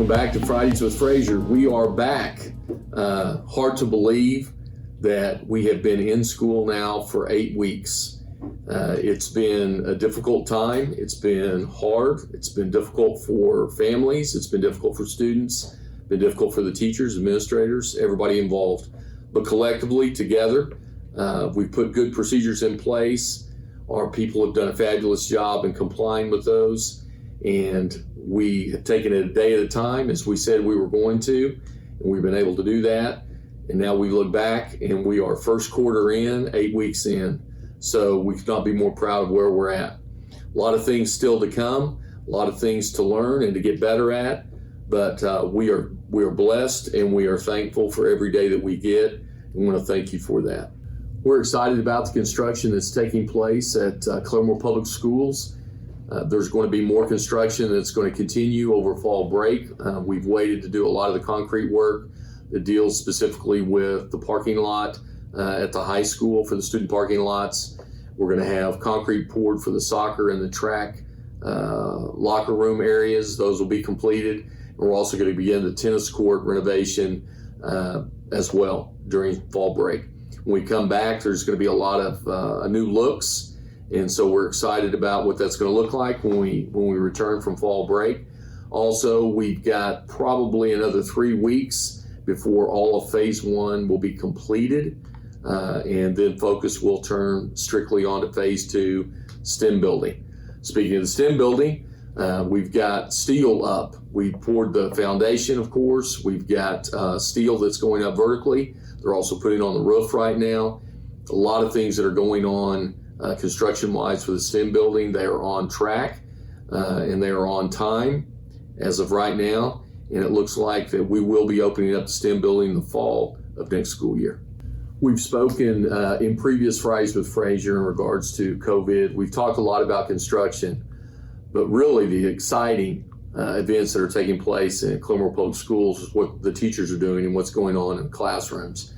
back to Fridays with Frazier. We are back. Hard to believe that we have been in school now for 8 weeks. It's been a difficult time. It's been hard. It's been difficult for families. It's been difficult for students. Been difficult for the teachers, administrators, everybody involved. But collectively, together, we've put good procedures in place. Our people have done a fabulous job in complying with those. And we have taken it a day at a time, as we said we were going to, and we've been able to do that. And now we look back and we are first quarter in, 8 weeks in. So we could not be more proud of where we're at. A lot of things still to come, a lot of things to learn and to get better at, but we are blessed and we are thankful for every day that we get. And we want to thank you for that. We're excited about the construction that's taking place at Claremore Public Schools. There's going to be more construction that's going to continue over fall break. We've waited to do a lot of the concrete work that deals specifically with the parking lot at the high school for the student parking lots. We're going to have concrete poured for the soccer and the track locker room areas. Those will be completed. And we're also going to begin the tennis court renovation as well during fall break. When we come back, there's going to be a lot of new looks. And so we're excited about what that's going to look like when we return from fall break. Also, we've got probably another 3 weeks before all of phase one will be completed. And then focus will turn strictly onto phase two, STEM building. Speaking of the STEM building, we've got steel up. We poured the foundation, of course. We've got steel that's going up vertically. They're also putting on the roof right now. A lot of things that are going on construction-wise for the STEM building. They are on track and they are on time as of right now. And it looks like that we will be opening up the STEM building in the fall of next school year. We've spoken in previous Fridays with Frazier in regards to COVID. We've talked a lot about construction, but really the exciting events that are taking place in Claremore Public Schools is what the teachers are doing and what's going on in classrooms.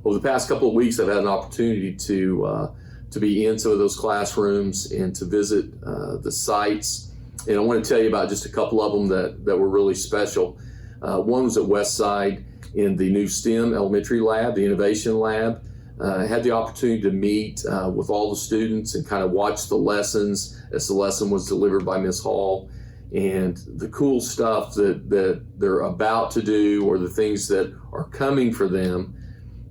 Over the past couple of weeks, I've had an opportunity to be in some of those classrooms and to visit the sites. And I want to tell you about just a couple of them that were really special. One was at Westside in the new STEM elementary lab, the innovation lab. I had the opportunity to meet with all the students and kind of watch the lessons as the lesson was delivered by Ms. Hall, and the cool stuff that they're about to do or the things that are coming for them.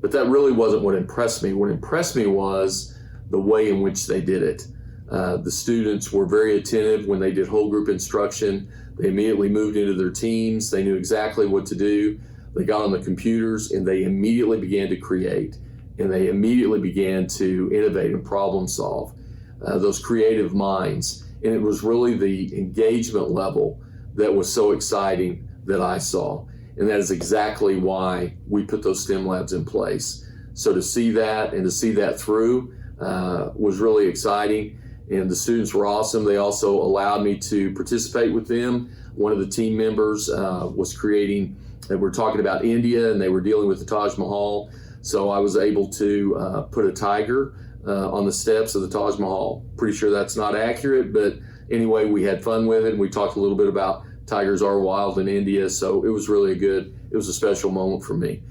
But that really wasn't what impressed me. What impressed me was the way in which they did it. The students were very attentive when they did whole group instruction. They immediately moved into their teams. They knew exactly what to do. They got on the computers and they immediately began to create, and they immediately began to innovate and problem solve. Those creative minds. And it was really the engagement level that was so exciting that I saw. And that is exactly why we put those STEM labs in place. So to see that and to see that through was really exciting. And the students were awesome. They also allowed me to participate with them. One of the team members was creating, and we're talking about India, and they were dealing with the Taj Mahal. So I was able to put a tiger on the steps of the Taj Mahal. Pretty sure that's not accurate, but anyway, we had fun with it. And we talked a little bit about tigers are wild in India. So it was really it was a special moment for me.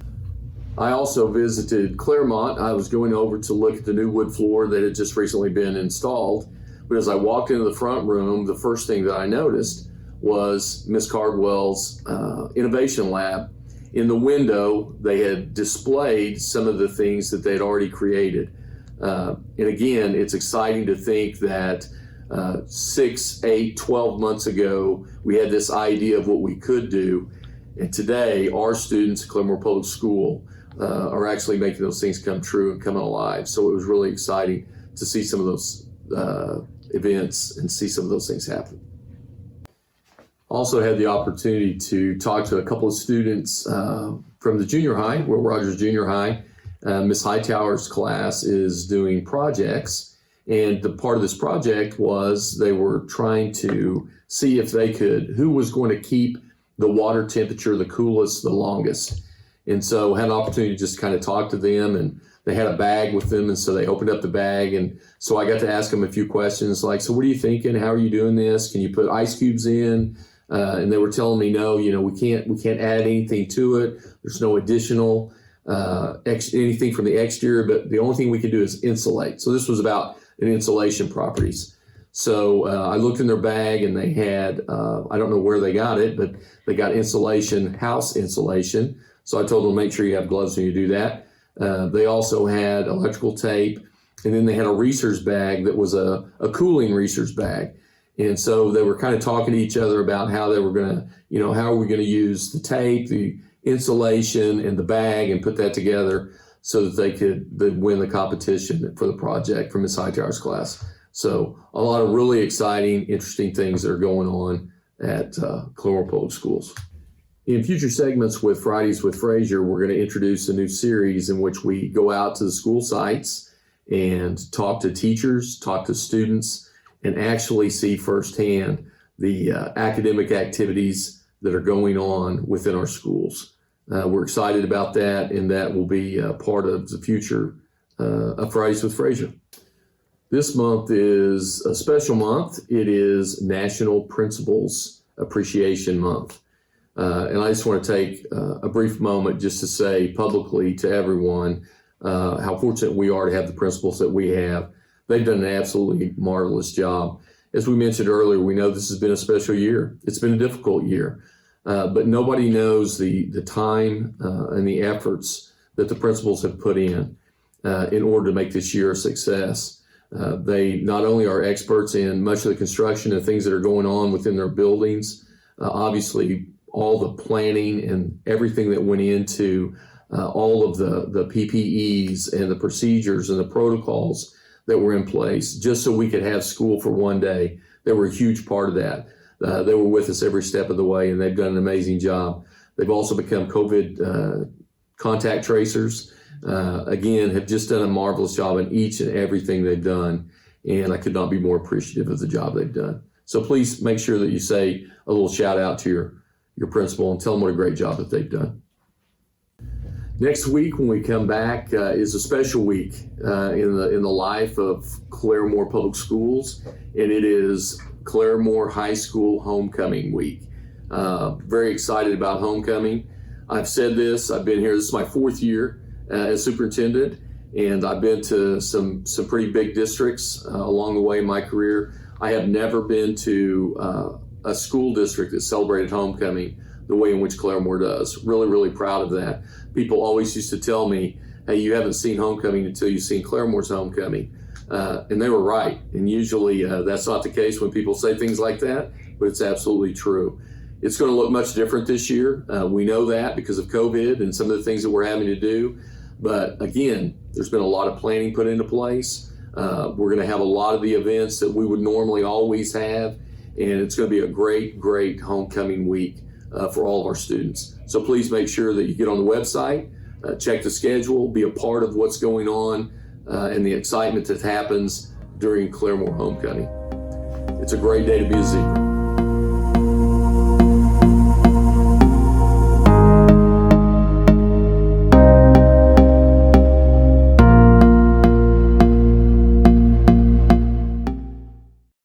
I also visited Claremont. I was going over to look at the new wood floor that had just recently been installed. But as I walked into the front room, the first thing that I noticed was Miss Cardwell's innovation lab. In the window, they had displayed some of the things that they'd already created. And again, it's exciting to think that 6, 8, 12 months ago, we had this idea of what we could do. And today, our students at Claremore Public School are actually making those things come true and coming alive. So it was really exciting to see some of those events and see some of those things happen. Also had the opportunity to talk to a couple of students from the junior high, Will Rogers Junior High. Miss Hightower's class is doing projects, and the part of this project was they were trying to see if who was going to keep the water temperature the coolest, the longest. And so had an opportunity to just kind of talk to them, and they had a bag with them. And so they opened up the bag. And so I got to ask them a few questions like, so what are you thinking? How are you doing this? Can you put ice cubes in? And they were telling me, no, we can't add anything to it. There's no additional anything from the exterior, but the only thing we can do is insulate. So this was about an insulation properties. So I looked in their bag, and they had, I don't know where they got it, but they got insulation, house insulation. So I told them, make sure you have gloves when you do that. They also had electrical tape, and then they had a research bag that was a cooling research bag. And so they were kind of talking to each other about how they were going to, how are we going to use the tape, the insulation, and the bag, and put that together so that they could win the competition for the project from Ms. Hightower's class. So a lot of really exciting, interesting things that are going on at Claremore Public Schools. In future segments with Fridays with Frazier, we're going to introduce a new series in which we go out to the school sites and talk to teachers, talk to students, and actually see firsthand the academic activities that are going on within our schools. We're excited about that, and that will be part of the future of Fridays with Frazier. This month is a special month. It is National Principals Appreciation Month. And I just want to take a brief moment just to say publicly to everyone how fortunate we are to have the principals that we have. They've done an absolutely marvelous job. As we mentioned earlier, we know this has been a special year. It's been a difficult year, but nobody knows the time and the efforts that the principals have put in order to make this year a success. They not only are experts in much of the construction and things that are going on within their buildings, obviously all the planning and everything that went into all of the PPEs and the procedures and the protocols that were in place just so we could have school for one day. They were a huge part of that. They were with us every step of the way, and they've done an amazing job. They've also become COVID contact tracers. Again, have just done a marvelous job in each and everything they've done, and I could not be more appreciative of the job they've done. So please make sure that you say a little shout out to your principal and tell them what a great job that they've done. Next week, when we come back, is a special week in the life of Claremore Public Schools, and it is Claremore High School Homecoming Week. Very excited about homecoming. I've said this, I've been here, this is my 4th year as superintendent, and I've been to some pretty big districts along the way in my career. I have never been to a school district that celebrated homecoming the way in which Claremore does. Really, really proud of that. People always used to tell me, hey, you haven't seen homecoming until you've seen Claremore's homecoming. And they were right. And usually that's not the case when people say things like that, but it's absolutely true. It's going to look much different this year. We know that because of COVID and some of the things that we're having to do. But again, there's been a lot of planning put into place. We're going to have a lot of the events that we would normally always have. And it's going to be a great, great homecoming week for all of our students. So please make sure that you get on the website, check the schedule, be a part of what's going on and the excitement that happens during Claremore homecoming. It's a great day to be a Zebra.